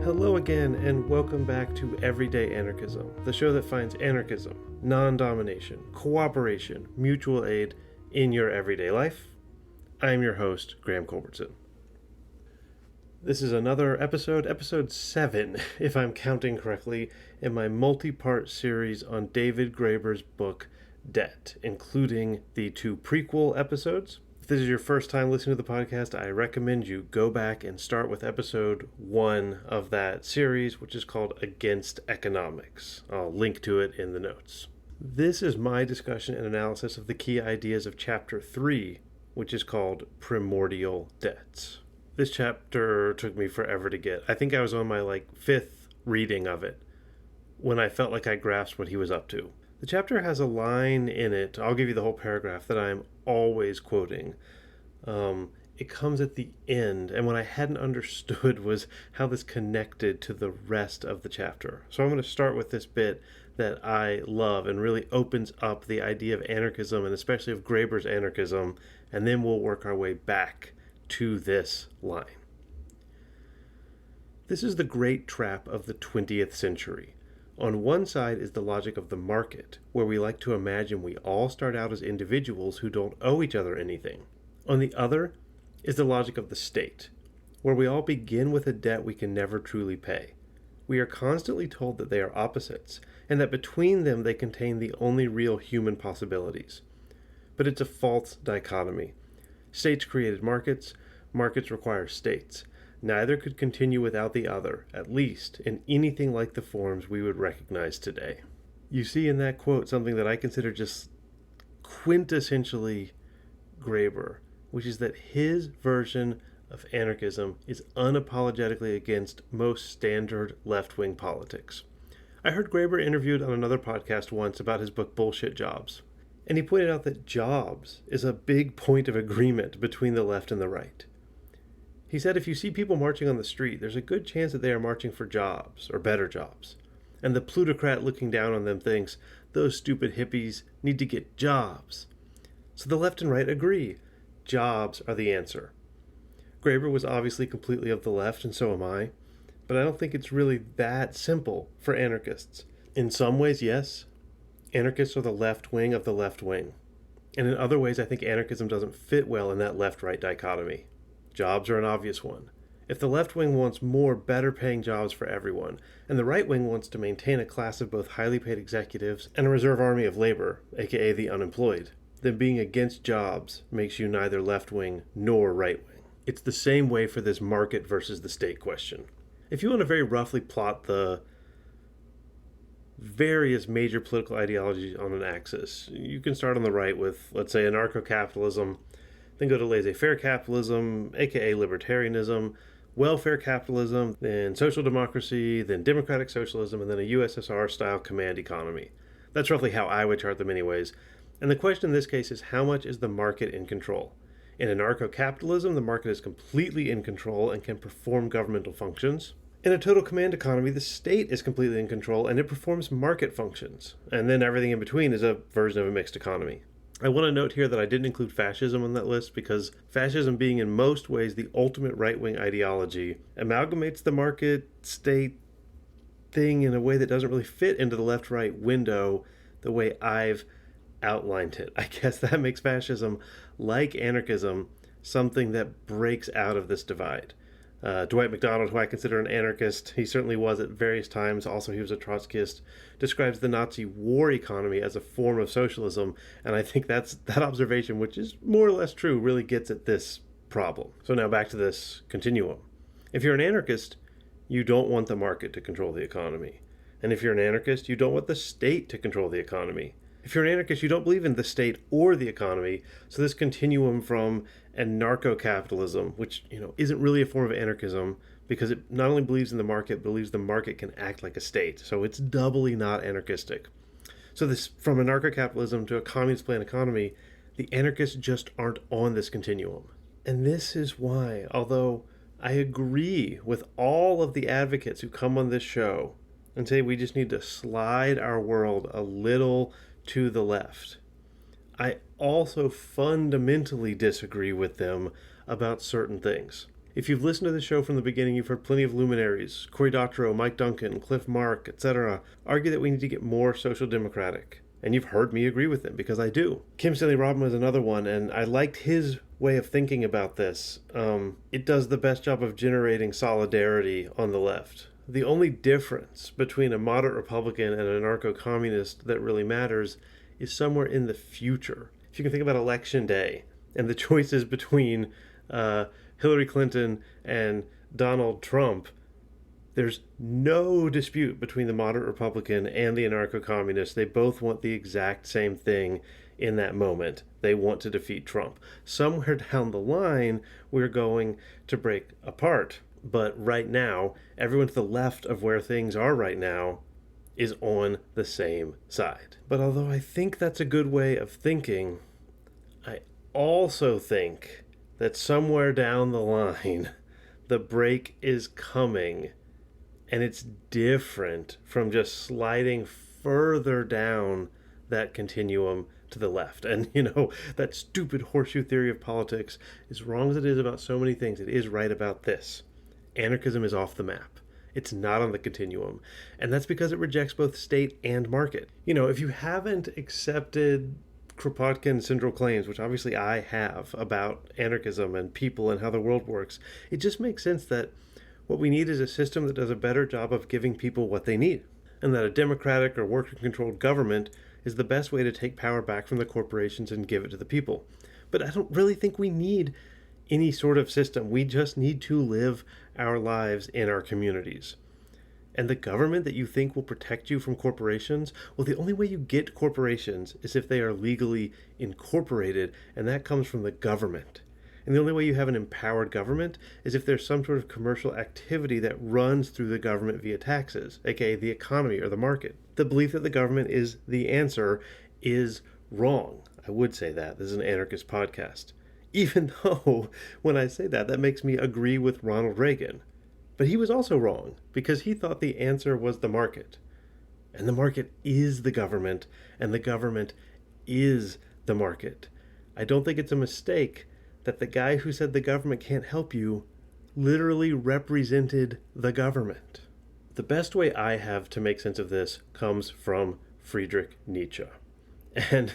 Hello again, and welcome back to Everyday Anarchism, the show that finds anarchism, non-domination, cooperation, mutual aid in your everyday life. I'm your host, Graham Culbertson. This is another episode 7, if I'm counting correctly, in my multi-part series on David Graeber's book, Debt, including the 2 prequel episodes. If this is your first time listening to the podcast, I recommend you go back and start with episode 1 of that series, which is called Against Economics. I'll link to it in the notes. This is my discussion and analysis of the key ideas of chapter 3, which is called Primordial Debt. This chapter took me forever to get. I think I was on my 5th reading of it when I felt like I grasped what he was up to. The chapter has a line in it, I'll give you the whole paragraph, that I'm always quoting. It comes at the end, and what I hadn't understood was how this connected to the rest of the chapter. So I'm going to start with this bit that I love and really opens up the idea of anarchism, and especially of Graeber's anarchism, and then we'll work our way back to this line. This is the great trap of the 20th century. On one side is the logic of the market, where we like to imagine we all start out as individuals who don't owe each other anything. On the other is the logic of the state, where we all begin with a debt we can never truly pay. We are constantly told that they are opposites, and that between them they contain the only real human possibilities. But it's a false dichotomy. States created markets, markets require states. Neither could continue without the other, at least in anything like the forms we would recognize today. You see in that quote something that I consider just quintessentially Graeber, which is that his version of anarchism is unapologetically against most standard left-wing politics. I heard Graeber interviewed on another podcast once about his book Bullshit Jobs, and he pointed out that jobs is a big point of agreement between the left and the right. He said if you see people marching on the street, there's a good chance that they are marching for jobs, or better jobs. And the plutocrat looking down on them thinks, those stupid hippies need to get jobs. So the left and right agree. Jobs are the answer. Graeber was obviously completely of the left, and so am I. But I don't think it's really that simple for anarchists. In some ways, yes, anarchists are the left wing of the left wing. And in other ways, I think anarchism doesn't fit well in that left-right dichotomy. Jobs are an obvious one. If the left wing wants more, better paying jobs for everyone, and the right wing wants to maintain a class of both highly paid executives and a reserve army of labor, aka the unemployed, then being against jobs makes you neither left wing nor right wing. It's the same way for this market versus the state question. If you want to very roughly plot the various major political ideologies on an axis, you can start on the right with, let's say, anarcho-capitalism, then go to laissez-faire capitalism, aka libertarianism, welfare capitalism, then social democracy, then democratic socialism, and then a USSR-style command economy. That's roughly how I would chart them anyways. And the question in this case is, how much is the market in control? In anarcho-capitalism, the market is completely in control and can perform governmental functions. In a total command economy, the state is completely in control and it performs market functions. And then everything in between is a version of a mixed economy. I want to note here that I didn't include fascism on that list because fascism, being in most ways the ultimate right-wing ideology, amalgamates the market-state thing in a way that doesn't really fit into the left-right window the way I've outlined it. I guess that makes fascism, like anarchism, something that breaks out of this divide. Dwight MacDonald, who I consider an anarchist, he certainly was at various times, also he was a Trotskyist, describes the Nazi war economy as a form of socialism, and I think that observation, which is more or less true, really gets at this problem. So now back to this continuum. If you're an anarchist, you don't want the market to control the economy. And if you're an anarchist, you don't want the state to control the economy. If you're an anarchist, you don't believe in the state or the economy. So this continuum from anarcho-capitalism, which isn't really a form of anarchism because it not only believes in the market, but believes the market can act like a state. So it's doubly not anarchistic. So this, from anarcho-capitalism to a communist plan economy, the anarchists just aren't on this continuum. And this is why, although I agree with all of the advocates who come on this show and say we just need to slide our world a little to the left, I also fundamentally disagree with them about certain things. If you've listened to the show from the beginning, you've heard plenty of luminaries, Cory Doctorow, Mike Duncan, Cliff Mark, etc., argue that we need to get more social democratic. And you've heard me agree with them, because I do. Kim Stanley Robin was another one, and I liked his way of thinking about this. It does the best job of generating solidarity on the left. The only difference between a moderate Republican and an anarcho-communist that really matters is somewhere in the future. If you can think about Election Day and the choices between Hillary Clinton and Donald Trump, there's no dispute between the moderate Republican and the anarcho-communist. They both want the exact same thing in that moment. They want to defeat Trump. Somewhere down the line, we're going to break apart. But right now, everyone to the left of where things are right now is on the same side. But although I think that's a good way of thinking, I also think that somewhere down the line, the break is coming, and it's different from just sliding further down that continuum to the left. And, that stupid horseshoe theory of politics, as wrong as it is about so many things, it is right about this. Anarchism is off the map. It's not on the continuum. And that's because it rejects both state and market. If you haven't accepted Kropotkin's central claims, which obviously I have, about anarchism and people and how the world works, it just makes sense that what we need is a system that does a better job of giving people what they need, and that a democratic or worker-controlled government is the best way to take power back from the corporations and give it to the people. But I don't really think we need any sort of system. We just need to live our lives in our communities. And the government that you think will protect you from corporations, well, the only way you get corporations is if they are legally incorporated, and that comes from the government. And the only way you have an empowered government is if there's some sort of commercial activity that runs through the government via taxes, aka the economy or the market. The belief that the government is the answer is wrong. I would say that. This is an anarchist podcast. Even though, when I say that makes me agree with Ronald Reagan. But he was also wrong, because he thought the answer was the market. And the market is the government, and the government is the market. I don't think it's a mistake that the guy who said the government can't help you literally represented the government. The best way I have to make sense of this comes from Friedrich Nietzsche. And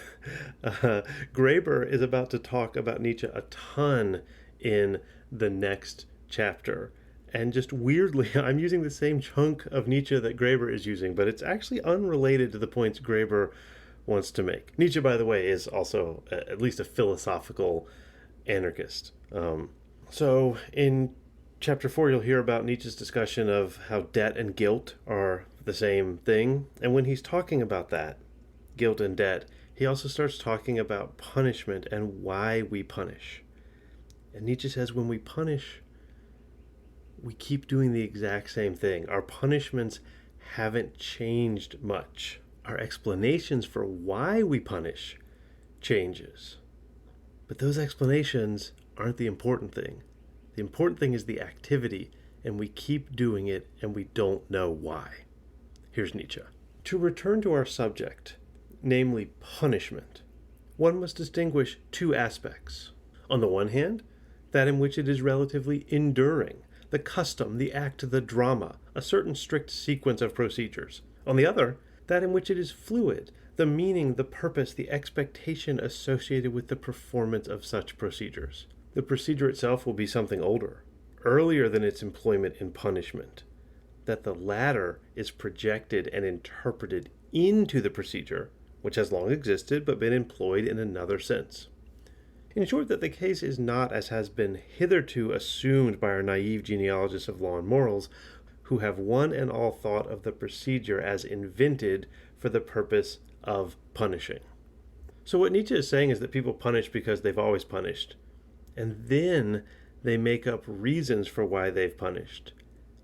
Graeber is about to talk about Nietzsche a ton in the next chapter. And just weirdly, I'm using the same chunk of Nietzsche that Graeber is using, but it's actually unrelated to the points Graeber wants to make. Nietzsche, by the way, is also at least a philosophical anarchist. So in chapter 4, you'll hear about Nietzsche's discussion of how debt and guilt are the same thing. And when he's talking about that, guilt and debt, he also starts talking about punishment and why we punish. And Nietzsche says when we punish, we keep doing the exact same thing. Our punishments haven't changed much. Our explanations for why we punish changes. But those explanations aren't the important thing. The important thing is the activity, and we keep doing it, and we don't know why. Here's Nietzsche. To return to our subject, namely punishment, one must distinguish two aspects. On the one hand, that in which it is relatively enduring, the custom, the act, the drama, a certain strict sequence of procedures. On the other, that in which it is fluid, the meaning, the purpose, the expectation associated with the performance of such procedures. The procedure itself will be something older, earlier than its employment in punishment. That the latter is projected and interpreted into the procedure, which has long existed but been employed in another sense. In short, that the case is not as has been hitherto assumed by our naive genealogists of law and morals, who have one and all thought of the procedure as invented for the purpose of punishing. So what Nietzsche is saying is that people punish because they've always punished, and then they make up reasons for why they've punished.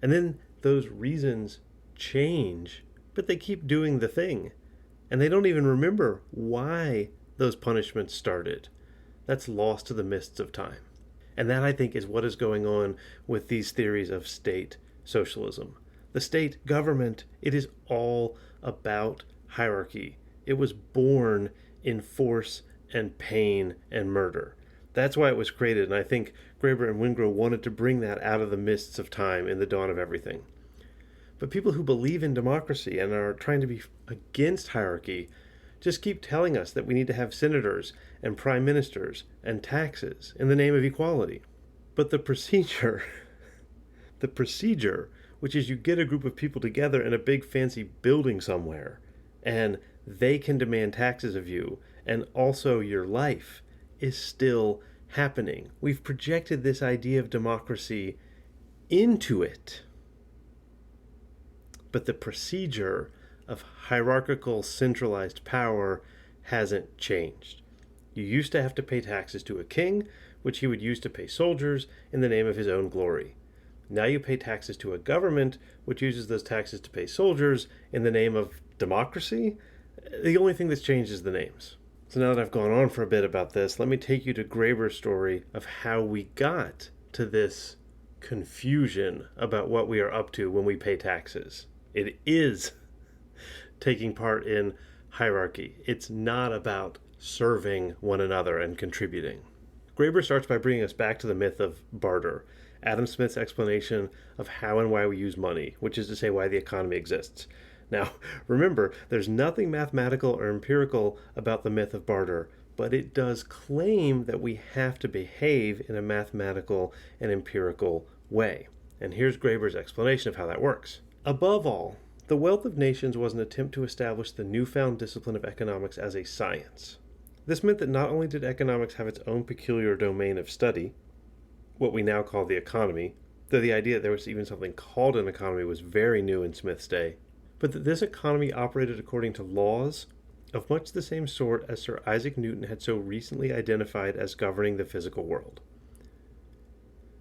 And then those reasons change, but they keep doing the thing, and they don't even remember why those punishments started. That's lost to the mists of time. And that, I think, is what is going on with these theories of state socialism. The state government, it is all about hierarchy. It was born in force and pain and murder. That's why it was created, and I think Graeber and Wingrove wanted to bring that out of the mists of time in the dawn of everything. But people who believe in democracy and are trying to be against hierarchy just keep telling us that we need to have senators and prime ministers and taxes in the name of equality. But the procedure, which is you get a group of people together in a big fancy building somewhere, and they can demand taxes of you, and also your life, is still happening. We've projected this idea of democracy into it. But the procedure of hierarchical centralized power hasn't changed. You used to have to pay taxes to a king, which he would use to pay soldiers in the name of his own glory. Now you pay taxes to a government, which uses those taxes to pay soldiers in the name of democracy. The only thing that's changed is the names. So now that I've gone on for a bit about this, let me take you to Graeber's story of how we got to this confusion about what we are up to when we pay taxes. It is taking part in hierarchy. It's not about serving one another and contributing. Graeber starts by bringing us back to the myth of barter, Adam Smith's explanation of how and why we use money, which is to say why the economy exists. Now, remember, there's nothing mathematical or empirical about the myth of barter, but it does claim that we have to behave in a mathematical and empirical way. And here's Graeber's explanation of how that works. Above all, the wealth of nations was an attempt to establish the newfound discipline of economics as a science. This meant that not only did economics have its own peculiar domain of study, what we now call the economy, though the idea that there was even something called an economy was very new in Smith's day, but that this economy operated according to laws of much the same sort as Sir Isaac Newton had so recently identified as governing the physical world.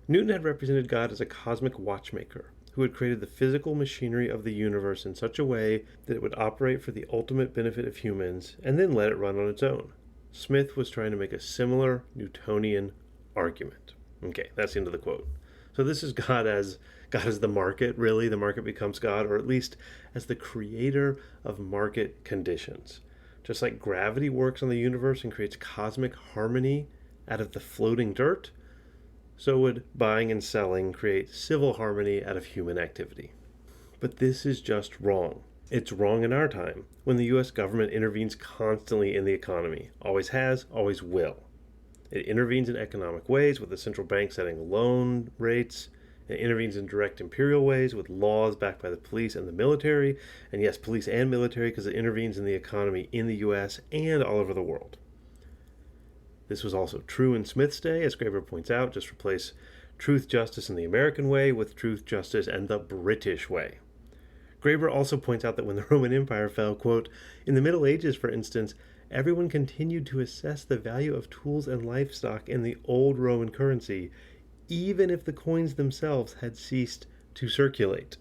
Newton had represented God as a cosmic watchmaker who had created the physical machinery of the universe in such a way that it would operate for the ultimate benefit of humans and then let it run on its own. Smith was trying to make a similar Newtonian argument. Okay, that's the end of the quote. So this is God as the market, really. The market becomes God, or at least as the creator of market conditions. Just like gravity works on the universe and creates cosmic harmony out of the floating dirt, so would buying and selling create civil harmony out of human activity. But this is just wrong. It's wrong in our time, when the U.S. government intervenes constantly in the economy. Always has, always will. It intervenes in economic ways with the central bank setting loan rates. It intervenes in direct imperial ways with laws backed by the police and the military. And yes, police and military, because it intervenes in the economy in the U.S. and all over the world. This was also true in Smith's day, as Graeber points out. Just replace truth, justice in the American way with truth, justice, and the British way. Graeber also points out that when the Roman Empire fell, quote, in the Middle Ages, for instance, everyone continued to assess the value of tools and livestock in the old Roman currency, even if the coins themselves had ceased to circulate.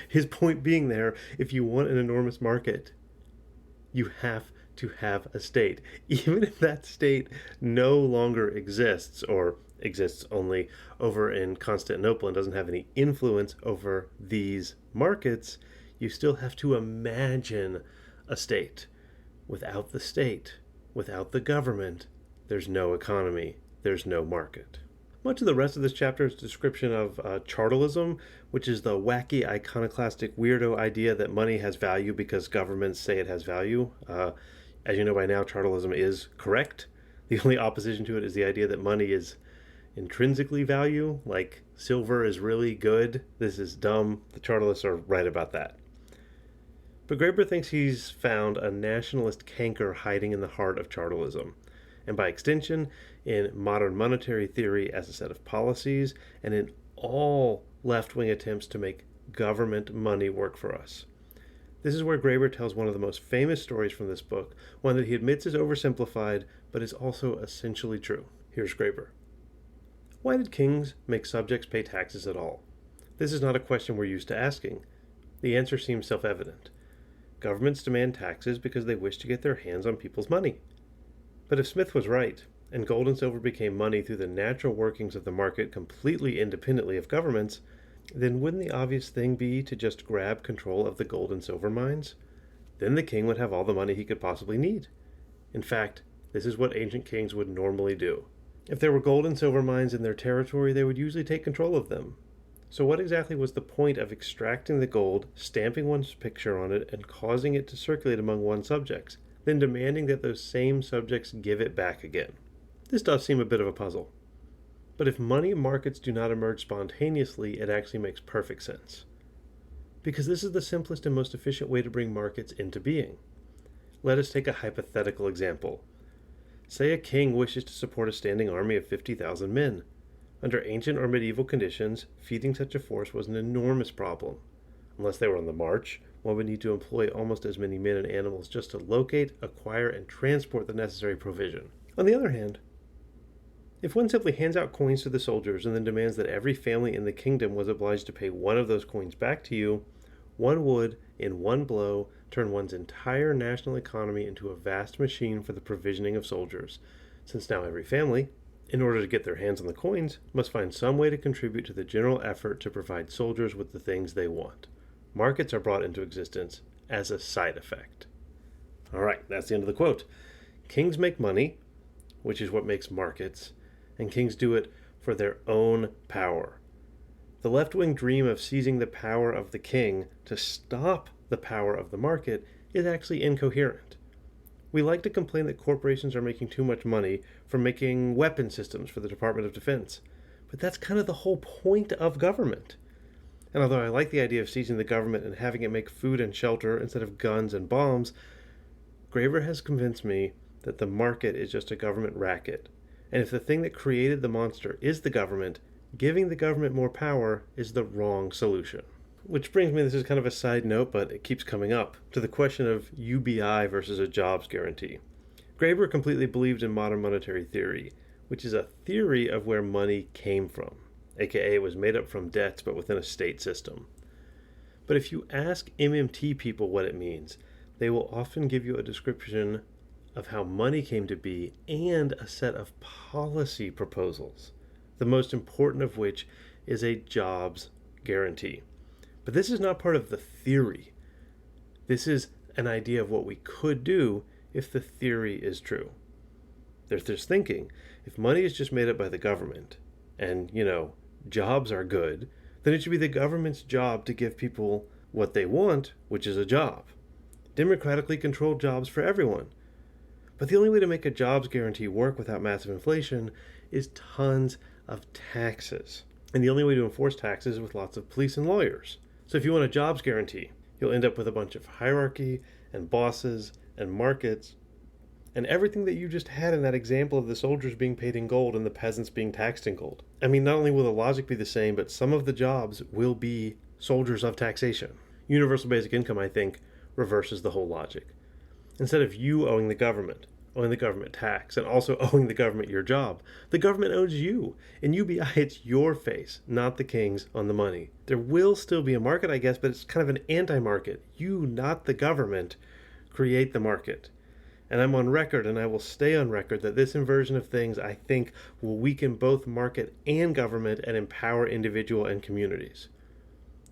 His point being there, if you want an enormous market, you have to have a state. Even if that state no longer exists, or exists only over in Constantinople and doesn't have any influence over these markets, you still have to imagine a state. Without the state, without the government, there's no economy, there's no market. Much of the rest of this chapter is a description of chartalism, which is the wacky, iconoclastic, weirdo idea that money has value because governments say it has value. As you know by now, chartalism is correct. The only opposition to it is the idea that money is intrinsically value, like silver is really good. This is dumb. The chartalists are right about that. But Graeber thinks he's found a nationalist canker hiding in the heart of chartalism, and by extension, in modern monetary theory as a set of policies, and in all left-wing attempts to make government money work for us. This is where Graeber tells one of the most famous stories from this book, one that he admits is oversimplified, but is also essentially true. Here's Graeber. Why did kings make subjects pay taxes at all? This is not a question we're used to asking. The answer seems self-evident. Governments demand taxes because they wish to get their hands on people's money. But if Smith was right, and gold and silver became money through the natural workings of the market completely independently of governments, then wouldn't the obvious thing be to just grab control of the gold and silver mines? Then the king would have all the money he could possibly need. In fact, this is what ancient kings would normally do. If there were gold and silver mines in their territory, they would usually take control of them. So what exactly was the point of extracting the gold, stamping one's picture on it, and causing it to circulate among one's subjects, then demanding that those same subjects give it back again? This does seem a bit of a puzzle. But if money markets do not emerge spontaneously, it actually makes perfect sense. Because this is the simplest and most efficient way to bring markets into being. Let us take a hypothetical example. Say a king wishes to support a standing army of 50,000 men. Under ancient or medieval conditions, feeding such a force was an enormous problem. Unless they were on the march, one would need to employ almost as many men and animals just to locate, acquire, and transport the necessary provision. On the other hand, if one simply hands out coins to the soldiers and then demands that every family in the kingdom was obliged to pay one of those coins back to you, one would, in one blow, turn one's entire national economy into a vast machine for the provisioning of soldiers, since now every family, in order to get their hands on the coins, must find some way to contribute to the general effort to provide soldiers with the things they want. Markets are brought into existence as a side effect. All right, that's the end of the quote. Kings make money, which is what makes markets, and kings do it for their own power. The left-wing dream of seizing the power of the king to stop the power of the market is actually incoherent. We like to complain that corporations are making too much money from making weapon systems for the Department of Defense, but that's kind of the whole point of government. And although I like the idea of seizing the government and having it make food and shelter instead of guns and bombs, Graeber has convinced me that the market is just a government racket. And if the thing that created the monster is the government, giving the government more power is the wrong solution. Which brings me, this is kind of a side note, but it keeps coming up, to the question of UBI versus a jobs guarantee. Graeber completely believed in modern monetary theory, which is a theory of where money came from, aka it was made up from debts but within a state system. But if you ask MMT people what it means, they will often give you a description of how money came to be and a set of policy proposals, the most important of which is a jobs guarantee. But this is not part of the theory. This is an idea of what we could do if the theory is true. There's this thinking, if money is just made up by the government, and, jobs are good, then it should be the government's job to give people what they want, which is a job. Democratically controlled jobs for everyone. But the only way to make a jobs guarantee work without massive inflation is tons of taxes. And the only way to enforce taxes is with lots of police and lawyers. So if you want a jobs guarantee, you'll end up with a bunch of hierarchy and bosses and markets and everything that you just had in that example of the soldiers being paid in gold and the peasants being taxed in gold. I mean, not only will the logic be the same, but some of the jobs will be soldiers of taxation. Universal basic income, I think, reverses the whole logic. Instead of you owing the government tax, and also owing the government your job, the government owes you. In UBI, it's your face, not the king's, on the money. There will still be a market, I guess, but it's kind of an anti-market. You, not the government, create the market. And I'm on record, and I will stay on record, that this inversion of things, I think, will weaken both market and government and empower individual and communities.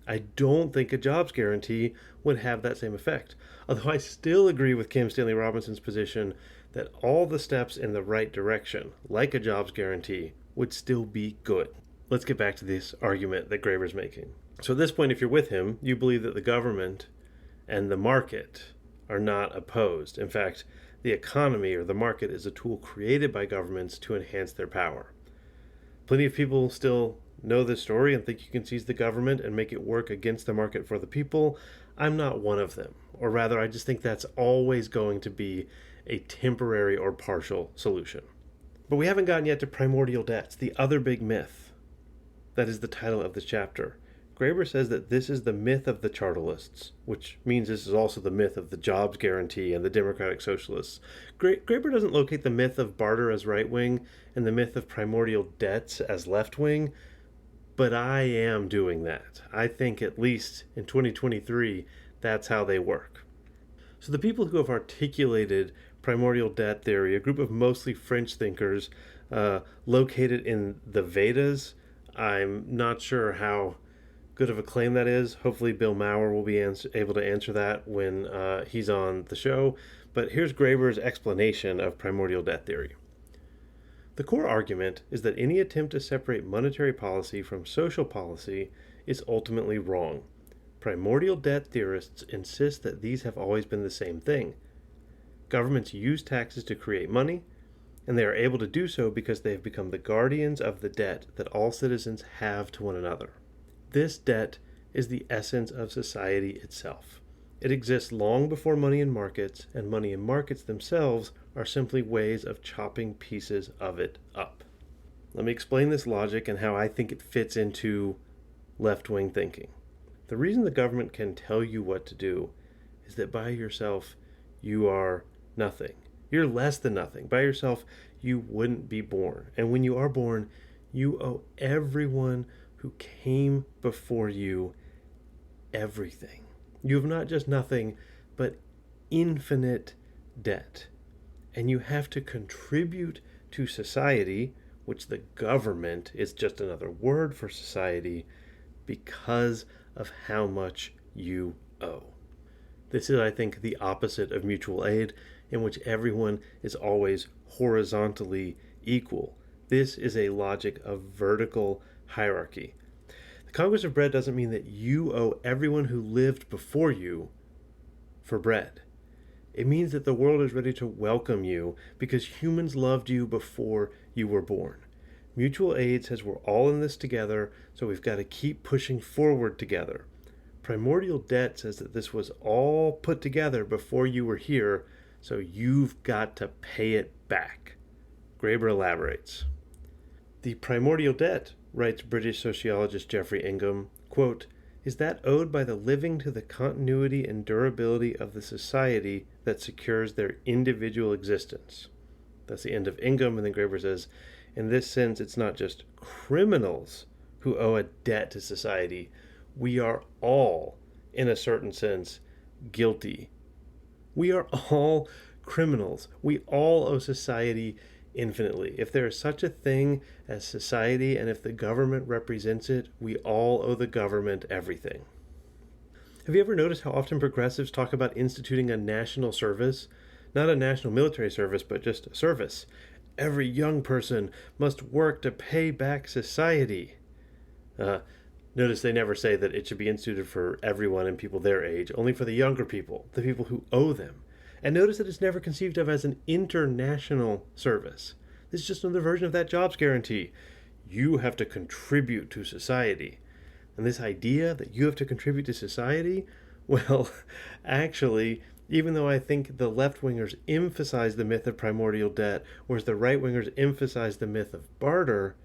I don't think a jobs guarantee would have that same effect. Although I still agree with Kim Stanley Robinson's position that all the steps in the right direction, like a jobs guarantee, would still be good. Let's get back to this argument that Graeber's making. So at this point, if you're with him, you believe that the government and the market are not opposed. In fact, the economy or the market is a tool created by governments to enhance their power. Plenty of people still know this story and think you can seize the government and make it work against the market for the people. I'm not one of them. Or rather, I just think that's always going to be a temporary or partial solution. But we haven't gotten yet to primordial debts, the other big myth. That is the title of this chapter. Graeber says that this is the myth of the Chartalists, which means this is also the myth of the jobs guarantee and the democratic socialists. Graeber doesn't locate the myth of barter as right-wing and the myth of primordial debts as left-wing, but I am doing that. I think at least in 2023, that's how they work. So the people who have articulated primordial debt theory, a group of mostly French thinkers located in the Vedas, I'm not sure how good of a claim that is. Hopefully Bill Maurer will be able to answer that when he's on the show. But here's Graeber's explanation of primordial debt theory. The core argument is that any attempt to separate monetary policy from social policy is ultimately wrong. Primordial debt theorists insist that these have always been the same thing. Governments use taxes to create money, and they are able to do so because they have become the guardians of the debt that all citizens have to one another. This debt is the essence of society itself. It exists long before money in markets, and money in markets themselves are simply ways of chopping pieces of it up. Let me explain this logic and how I think it fits into left-wing thinking. The reason the government can tell you what to do is that by yourself, you are nothing. You're less than nothing. By yourself, you wouldn't be born. And when you are born, you owe everyone who came before you everything. You have not just nothing, but infinite debt. And you have to contribute to society, which the government is just another word for society, because of how much you owe. This is, I think, the opposite of mutual aid, in which everyone is always horizontally equal. This is a logic of vertical hierarchy. The Congress of Bread doesn't mean that you owe everyone who lived before you for bread. It means that the world is ready to welcome you because humans loved you before you were born. Mutual aid says we're all in this together, so we've got to keep pushing forward together. Primordial debt says that this was all put together before you were here, so you've got to pay it back. Graeber elaborates. The primordial debt, writes British sociologist Geoffrey Ingham, quote, is that owed by the living to the continuity and durability of the society that secures their individual existence. That's the end of Ingham, and then Graeber says, in this sense, it's not just criminals who owe a debt to society. We are all, in a certain sense, guilty. We are all criminals. We all owe society infinitely. If there is such a thing as society, and if the government represents it, we all owe the government everything. Have you ever noticed how often progressives talk about instituting a national service? Not a national military service, but just a service. Every young person must work to pay back society. Notice they never say that it should be instituted for everyone and people their age, only for the younger people, the people who owe them. And notice that it's never conceived of as an international service. This is just another version of that jobs guarantee. You have to contribute to society. And this idea that you have to contribute to society, well, actually, even though I think the left-wingers emphasize the myth of primordial debt, whereas the right-wingers emphasize the myth of barter,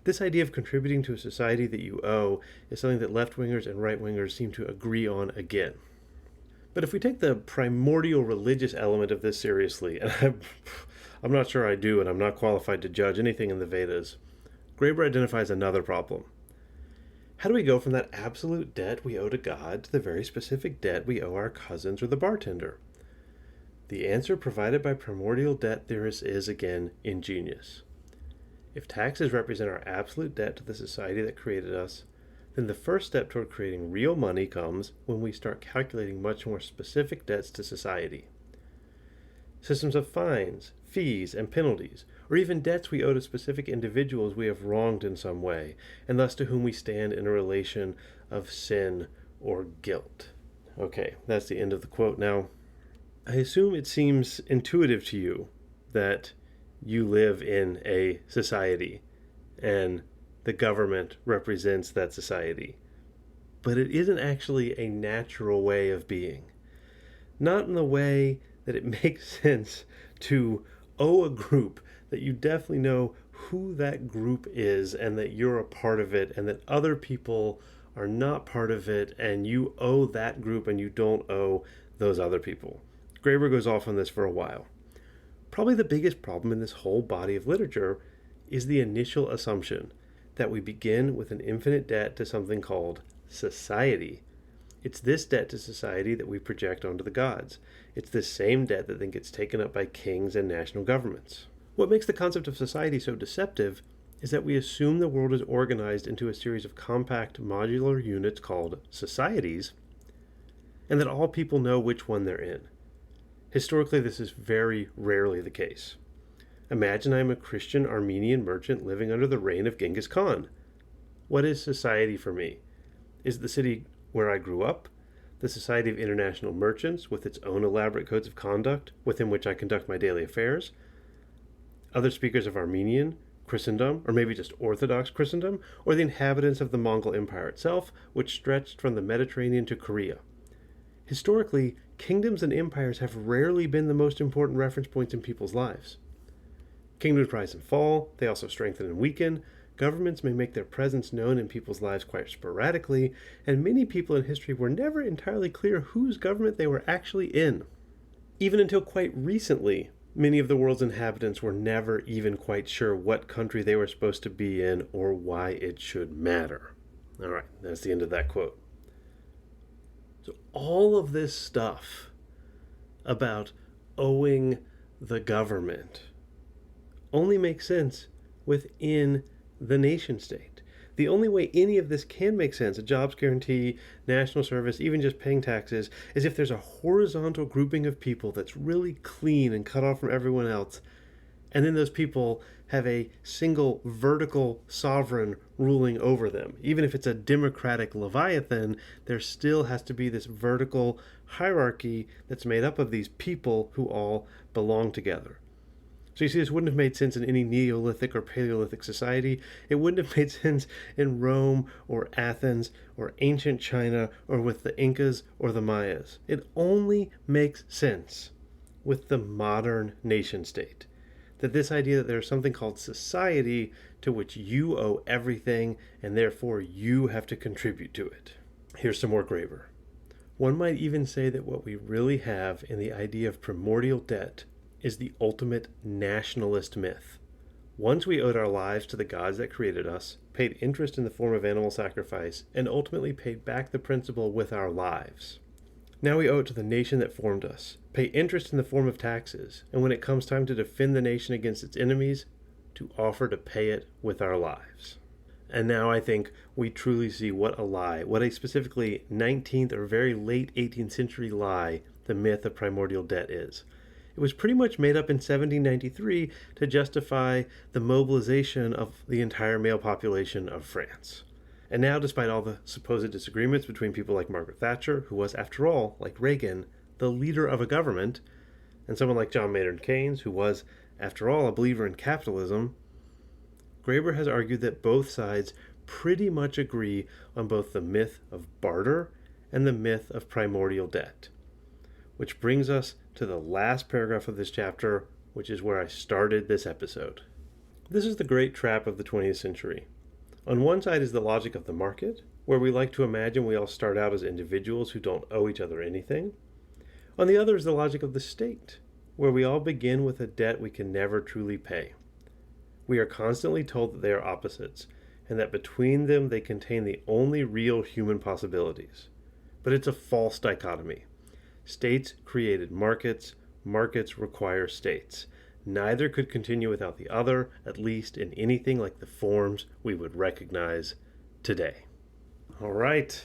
this idea of contributing to a society that you owe is something that left-wingers and right-wingers seem to agree on again. But if we take the primordial religious element of this seriously, and I'm not sure I do, and I'm not qualified to judge anything in the Vedas, Graeber identifies another problem. How do we go from that absolute debt we owe to God to the very specific debt we owe our cousins or the bartender? The answer provided by primordial debt theorists is, again, ingenious. If taxes represent our absolute debt to the society that created us, then the first step toward creating real money comes when we start calculating much more specific debts to society. Systems of fines, fees, and penalties, or even debts we owe to specific individuals we have wronged in some way, and thus to whom we stand in a relation of sin or guilt. Okay, that's the end of the quote. Now, I assume it seems intuitive to you that you live in a society, and the government represents that society. But it isn't actually a natural way of being. Not in the way that it makes sense to owe a group that you definitely know who that group is and that you're a part of it and that other people are not part of it and you owe that group and you don't owe those other people. Graeber goes off on this for a while. Probably the biggest problem in this whole body of literature is the initial assumption that we begin with an infinite debt to something called society. It's this debt to society that we project onto the gods. It's this same debt that then gets taken up by kings and national governments. What makes the concept of society so deceptive is that we assume the world is organized into a series of compact modular units called societies, and that all people know which one they're in. Historically, this is very rarely the case. Imagine I'm a Christian Armenian merchant living under the reign of Genghis Khan. What is society for me? Is it the city where I grew up? The Society of International Merchants, with its own elaborate codes of conduct within which I conduct my daily affairs? Other speakers of Armenian, Christendom, or maybe just Orthodox Christendom, or the inhabitants of the Mongol Empire itself, which stretched from the Mediterranean to Korea? Historically, kingdoms and empires have rarely been the most important reference points in people's lives. Kingdoms rise and fall, they also strengthen and weaken. Governments may make their presence known in people's lives quite sporadically, and many people in history were never entirely clear whose government they were actually in. Even until quite recently, many of the world's inhabitants were never even quite sure what country they were supposed to be in or why it should matter. All right, that's the end of that quote. So all of this stuff about owing the government only makes sense within the nation state. The only way any of this can make sense, a jobs guarantee, national service, even just paying taxes, is if there's a horizontal grouping of people that's really clean and cut off from everyone else, and then those people have a single vertical sovereign ruling over them. Even if it's a democratic leviathan, there still has to be this vertical hierarchy that's made up of these people who all belong together. So you see, this wouldn't have made sense in any Neolithic or Paleolithic society. It wouldn't have made sense in Rome or Athens or ancient China or with the Incas or the Mayas. It only makes sense with the modern nation state. That this idea that there's something called society to which you owe everything and therefore you have to contribute to it. Here's some more Graeber. One might even say that what we really have in the idea of primordial debt is the ultimate nationalist myth. Once we owed our lives to the gods that created us, paid interest in the form of animal sacrifice, and ultimately paid back the principal with our lives. Now we owe it to the nation that formed us, pay interest in the form of taxes, and when it comes time to defend the nation against its enemies, to offer to pay it with our lives. And now I think we truly see what a lie, what a specifically 19th or very late 18th century lie the myth of primordial debt is. It was pretty much made up in 1793 to justify the mobilization of the entire male population of France. And now, despite all the supposed disagreements between people like Margaret Thatcher, who was, after all, like Reagan, the leader of a government, and someone like John Maynard Keynes, who was, after all, a believer in capitalism, Graeber has argued that both sides pretty much agree on both the myth of barter and the myth of primordial debt. Which brings us to the last paragraph of this chapter, which is where I started this episode. This is the great trap of the 20th century. On one side is the logic of the market, where we like to imagine we all start out as individuals who don't owe each other anything. On the other is the logic of the state, where we all begin with a debt we can never truly pay. We are constantly told that they are opposites, and that between them they contain the only real human possibilities. But it's a false dichotomy. States created markets, markets require states. Neither could continue without the other, at least in anything like the forms we would recognize today. All right.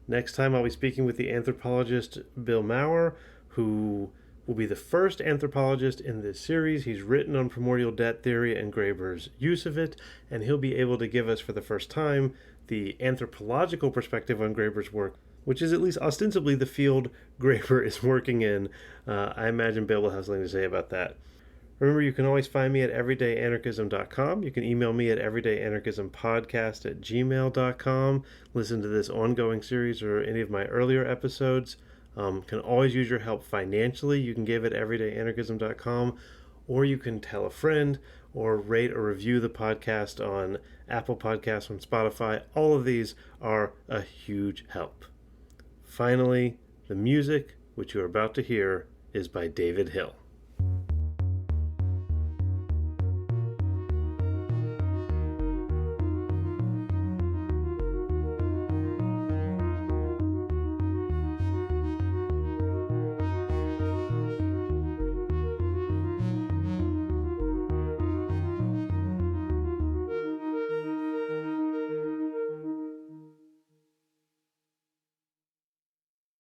Next time I'll be speaking with the anthropologist Bill Maurer, who will be the first anthropologist in this series. He's written on primordial debt theory and Graeber's use of it, and he'll be able to give us for the first time the anthropological perspective on Graeber's work, which is at least ostensibly the field Graeber is working in. I imagine Bill will have something to say about that. Remember, you can always find me at everydayanarchism.com. You can email me at everydayanarchismpodcast@gmail.com. Listen to this ongoing series or any of my earlier episodes. Can always use your help financially. You can give at everydayanarchism.com, or you can tell a friend, or rate or review the podcast on Apple Podcasts, on Spotify. All of these are a huge help. Finally, the music, which you are about to hear, is by David Hill.